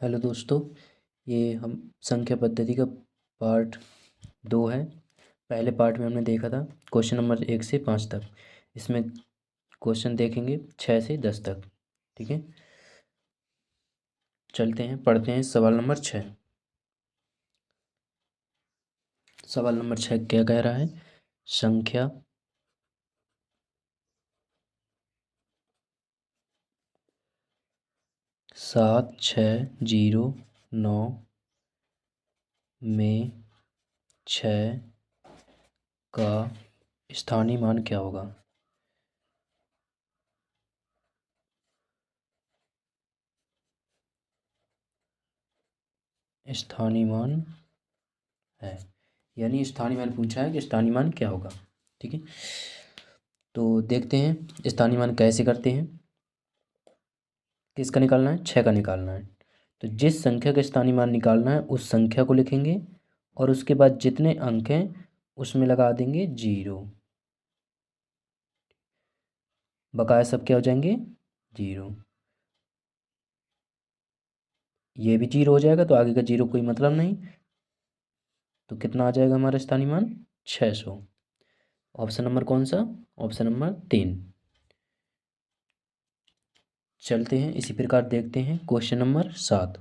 Hello दोस्तों, ये हम संख्या पद्धति का पार्ट 2 है। पहले पार्ट में हमने देखा था क्वेश्चन नंबर 1 से 5 तक। इसमें क्वेश्चन देखेंगे 6 से 10 तक। ठीक है, चलते हैं पढ़ते हैं सवाल नंबर 6। सवाल नंबर 6 क्या कह रहा है? संख्या 7609 में 6 का स्थानीय मान क्या होगा? स्थानीय मान है, यानी स्थानीय मान पूछा है कि स्थानीय मान क्या होगा। ठीक है, तो देखते हैं स्थानीय मान कैसे करते हैं। किसका निकालना है? 6 का निकालना है। तो जिस संख्या का स्थानीय मान निकालना है उस संख्या को लिखेंगे और उसके बाद जितने अंक हैं उसमें लगा देंगे 0। बकाया सब क्या हो जाएंगे? 0। ये भी 0 हो जाएगा तो आगे का 0 कोई मतलब नहीं। तो कितना आ जाएगा हमारा स्थानीय मान? 600। ऑप्शन नंबर कौन सा? Option number 3। चलते हैं इसी प्रकार देखते हैं क्वेश्चन नंबर 7।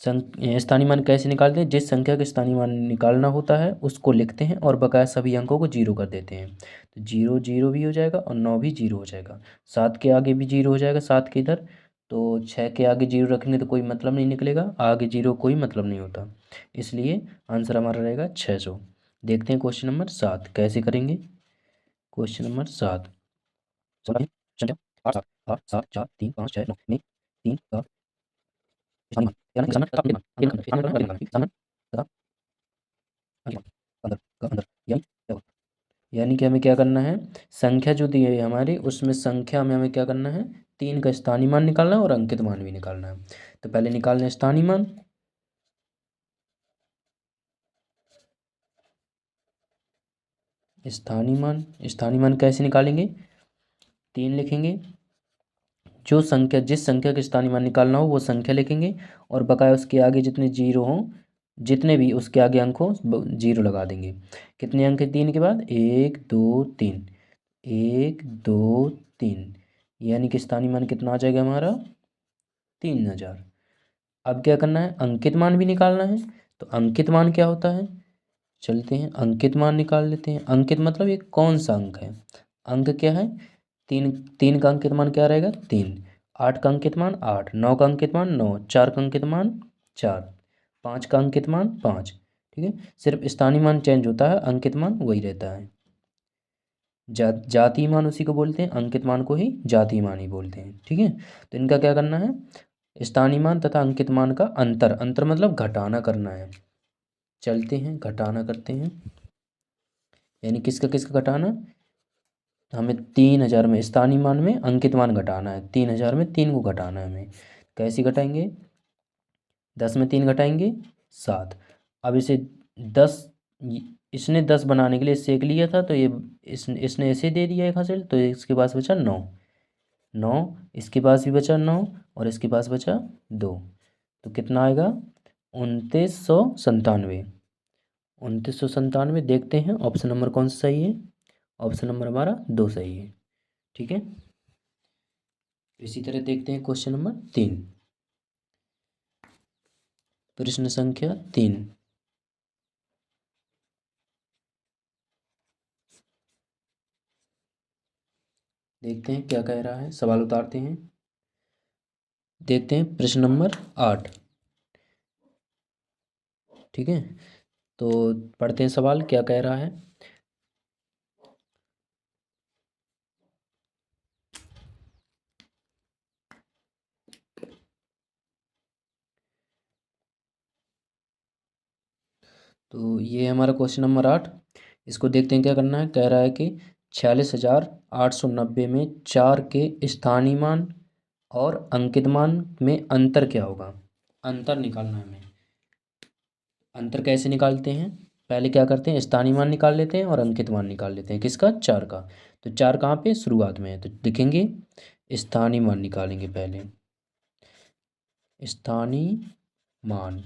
स्थानीय मान कैसे निकालते हैं? जिस संख्या का स्थानीय मान निकालना होता है उसको लिखते हैं और बकाया सभी अंकों को 0 कर देते हैं। तो 0 0 भी हो जाएगा और 9 भी 0 हो जाएगा। 7 के आगे भी 0 हो जाएगा, 7 के इधर। तो 6 के आगे 0 रखेंगे तो कोई मतलब नहीं निकलेगा, आगे 0 कोई मतलब नहीं होता, इसलिए आंसर हमारा रहेगा 600। देखते हैं क्वेश्चन नंबर 7 कैसे करेंगे। क्वेश्चन नंबर 7, संख्या 8 7 8 7 4 3 5 6 9 में 3 का स्थानीय मान यानी स्थानीय मान तथा अंतिम मान स्थानीय मान अंतिम मान स्थानीय मान तथा अंतिम मान अंदर का अंदर यानी क्या होगा? यानी कि हमें क्या करना है, संख्या जो दी है हमारी उसमें संख्या में हमें क्या करना है, 3 का स्थानीय मान निकालना है और अंकित मान भी निकालना है। तो पहले निकालना है स्थानीय मान। स्थानीय मान कैसे निकालेंगे? 3 लिखेंगे। जो संख्या जिस संख्या का स्थानीय मान निकालना हो वो संख्या लिखेंगे और बकाया उसके आगे जितने 0 हों, जितने भी उसके आगे अंक हो 0 लगा देंगे। कितने अंक है 3 के बाद? 1 2 3, 1 2 3, यानी कि स्थानीय मान कितना आ जाएगा हमारा? 3000। अब क्या करना है, अंकित मान भी निकालना है। तो अंकित मान क्या होता है? चलते हैं अंकित मान निकाल लेते हैं। अंकित मतलब ये कौन सा अंक है? अंक क्या है? 3। 3 का अंकित मान क्या रहेगा? 3। 8 का अंकित मान 8, 9 का अंकित मान 9, 4 का अंकित मान 4, 5 का अंकित मान 5। ठीक है, सिर्फ स्थानीय मान चेंज होता है, अंकित मान वही रहता है। जातीय मान उसी को बोलते हैं, अंकित मान को ही जातीय मान ही बोलते हैं। ठीक है, तो इनका क्या करना है, स्थानीय मान तथा अंकित मान का अंतर, अंतर मतलब घटाना करना है। चलते हैं घटाना करते हैं, यानी किसका किसका घटाना? हमें 3000 में स्थानीय मान में अंकित मान घटाना है, 3000 में 3 को घटाना है हमें। कैसे घटाएंगे? 10 में 3 घटाएंगे 7। अब इसे 10, इसने 10 बनाने के लिए इससे 1 लिया था तो ये इसने इसे दे दिया एक हासिल, तो इसके पास बचा 9। 9, इसके पास भी बचा 9 और इसके पास बचा 2। तो कितना आएगा? 2997। 2997। देखते हैं ऑप्शन नंबर कौन सा सही है। ऑप्शन नंबर हमारा 2 सही है। ठीक है, इसी तरह देखते हैं क्वेश्चन नंबर 3। प्रश्न संख्या 3। देखते हैं क्या कह रहा है, सवाल उतारते हैं। देखते हैं प्रश्न नंबर 8। ठीक है, तो पढ़ते हैं सवाल क्या कह रहा है। तो ये हमारा क्वेश्चन नंबर 8। इसको देखते हैं क्या करना है। कह रहा है कि 46,890 में 4 के स्थानीय मान और अंकित मान में अंतर क्या होगा? अंतर निकालना है हमें। अंतर कैसे निकालते हैं? पहले क्या करते हैं, स्थानीय मान निकाल लेते हैं और अंकित मान निकाल लेते हैं। किसका? 4 का। तो 4 कहाँ पे? शुरुआत में है, तो लिखेंगे स्थानीय मान निकालेंगे पहले। स्थानीय मान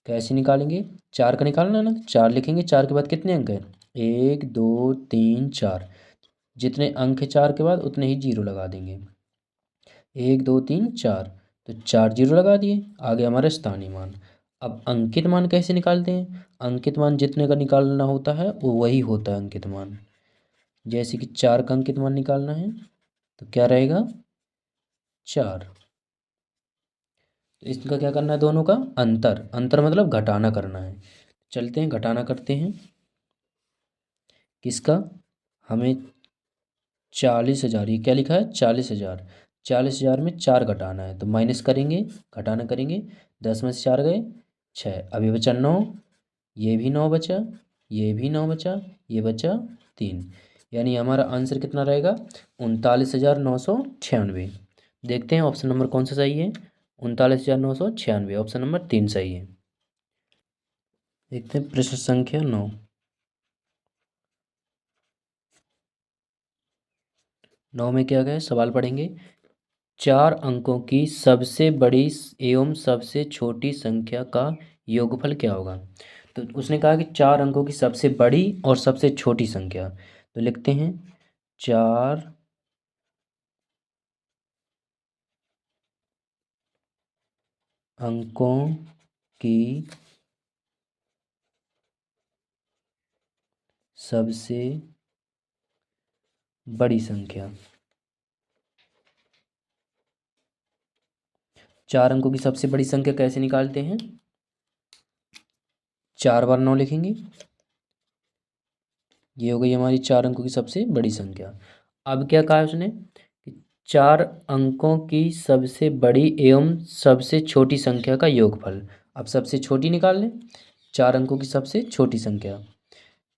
कैसे निकालेंगे? 4 का निकालना है ना, 4 लिखेंगे। 4 के बाद कितने अंक हैं? 1 2 3 4। जितने अंक है 4 के बाद उतने ही जीरो लगा देंगे। 1 2 3 4, तो 4 जीरो लगा दिए। आ गया हमारा स्थानीय मान। अब अंकित मान कैसे निकालते हैं? अंकित मान जितने का निकालना होता है वो वही होता है अंकित मान। जैसे कि 4 का अंकित मान निकालना है तो क्या रहेगा? 4। तो इसका क्या करना है? दोनों का अंतर, अंतर मतलब घटाना करना है। चलते हैं घटाना करते हैं। किसका? हमें 40,000, ये क्या लिखा है? 40,000। 40,000 में 4 घटाना है तो माइनस करेंगे, घटाना करेंगे। 10 में से 4 गए 6, अभी बचा 9। ये भी 9 बचा, ये भी 9 बचा, ये बचा 3। यानी हमारा आंसर कितना रहेगा? 39,996। देखते हैं ऑप्शन नंबर कौन सा सही है। 39,996, ऑप्शन नंबर 3 सही है। देखते हैं प्रश्न संख्या 9। 9 में क्या गया? सवाल पढ़ेंगे। 4 अंकों की सबसे बड़ी एवं सबसे छोटी संख्या का योगफल क्या होगा? तो उसने कहा कि 4 अंकों की सबसे बड़ी और सबसे छोटी संख्या। तो लिखते हैं 4 अंकों की सबसे बड़ी संख्या। 4 अंकों की सबसे बड़ी संख्या कैसे निकालते हैं? 4 बार 9 लिखेंगे। ये हो गई हमारी 4 अंकों की सबसे बड़ी संख्या। अब क्या कहा है उसने कि 4 अंकों की सबसे बड़ी एवं सबसे छोटी संख्या का योगफल। अब सबसे छोटी निकाल लें। 4 अंकों की सबसे छोटी संख्या।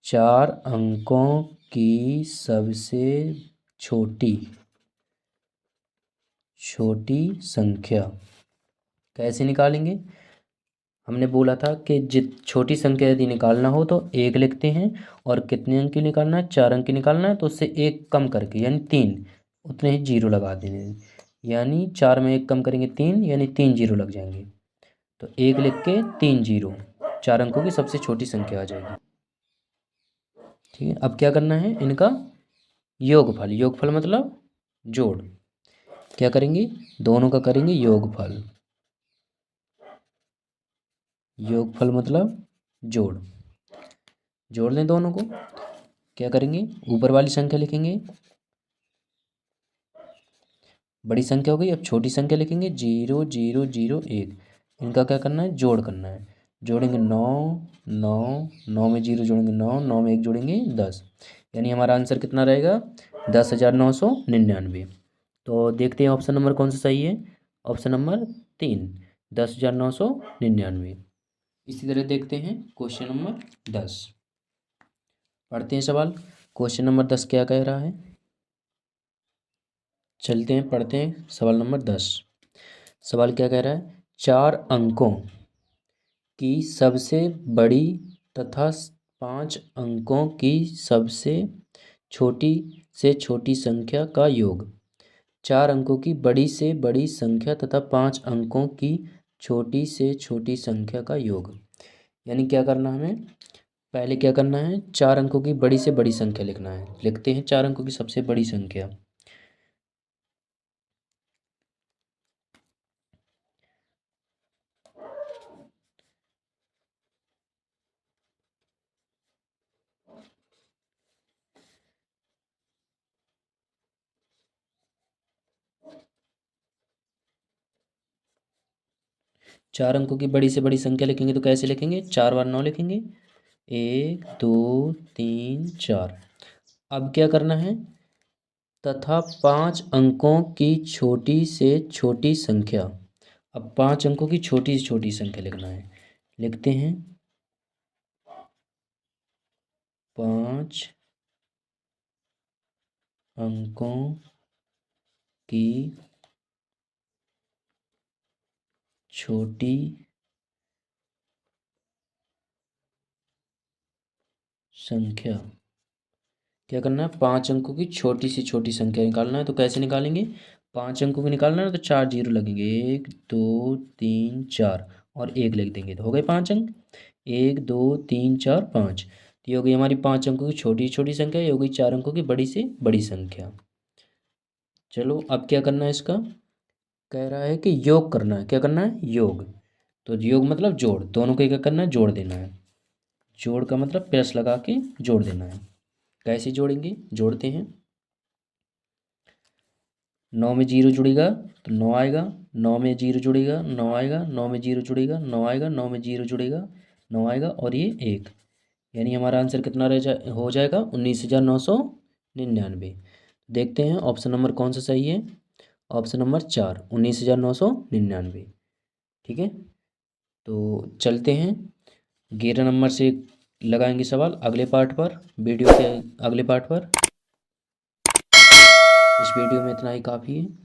4 अंकों की सबसे छोटी छोटी संख्या कैसे निकालेंगे? हमने बोला था कि जित छोटी संख्या यदि निकालना हो तो 1 लिखते हैं, और कितने अंक की निकालना है? 4 अंक की निकालना है तो उससे 1 कम करके यानी 3, उतने ही जीरो लगा देने। यानी 4 में 1 कम करेंगे 3, यानी 3 जीरो लग जाएंगे। तो 1 लिख के 3 जीरो, 4 अंकों की सबसे छोटी संख्या आ जाएगी। ठीक है, अब क्या करना है? इनका योगफल। योगफल मतलब जोड़। क्या करेंगे? दोनों का करेंगे योगफल। योगफल मतलब जोड़। जोड़ लें दोनों को। क्या करेंगे? ऊपर वाली संख्या लिखेंगे, बड़ी संख्या हो गई। अब छोटी संख्या लिखेंगे 0 0 0 1। इनका क्या करना है? जोड़ करना है। जोड़ेंगे 9 9, 9 में 0 जोड़ेंगे 9, 9 में 1 जोड़ेंगे 10। यानी हमारा आंसर कितना रहेगा? 10,999। तो देखते हैं ऑप्शन नंबर कौन सा सही है। Option number 3, 10,999। इसी तरह देखते हैं क्वेश्चन नंबर 10। पढ़ते हैं सवाल। क्वेश्चन नंबर 10 क्या कह रहा है? चलते हैं पढ़ते हैं सवाल नंबर 10। सवाल क्या कह रहा है? 4 अंकों की सबसे बड़ी तथा 5 अंकों की सबसे छोटी से छोटी संख्या का योग। 4 अंकों की बड़ी से बड़ी संख्या तथा 5 अंकों की छोटी से छोटी संख्या का योग। यानी क्या करना हमें? पहले क्या करना है? 4 अंकों की बड़ी से बड़ी संख्या लिखना है। लिखते हैं 4 अंकों की सबसे बड़ी संख्या। 4 अंकों की बड़ी से बड़ी संख्या लिखेंगे तो कैसे लिखेंगे? 4 बार 9 लिखेंगे। 1 2 3 4। अब क्या करना है? तथा 5 अंकों की छोटी से छोटी संख्या। अब 5 अंकों की छोटी से छोटी संख्या लिखना है। लिखते हैं 5 अंकों की छोटी संख्या। क्या करना है? 5 अंकों की छोटी से छोटी संख्या निकालना है। तो कैसे निकालेंगे? 5 अंकों की निकालना है ना, तो 4 जीरो लगेंगे, 1 2 3 4 और 1 लिख देंगे तो हो गए 5 अंक। 1 2 3 4 5, तो ये हो गई हमारी 5 अंकों की छोटी छोटी संख्या, ये हो गई 4 अंकों की बड़ी से बड़ी संख्या। चलो अब क्या करना है इसका, कह रहा है कि योग करना है। क्या करना है, योग। तो योग मतलब जोड़, दोनों को क्या करना है, जोड़ देना है। जोड़ का मतलब प्लस लगा के जोड़ देना है। कैसे जोड़ेंगे, जोड़ते हैं। 9 में जीरो जुड़ेगा तो 9 आएगा, 9 में जीरो जुड़ेगा 9 आएगा, 9 में जीरो जुड़ेगा 9 आएगा, 9 में जीरो जुड़ेगा 9 आएगा और ये 1, यानी हमारा आंसर कितना हो जाएगा 19,999। देखते हैं ऑप्शन नंबर कौन सा सही है। Option number 4, 19,999। ठीक है, तो चलते हैं 11 नंबर से लगाएंगे सवाल अगले पार्ट पर, वीडियो के अगले पार्ट पर। इस वीडियो में इतना ही काफ़ी है।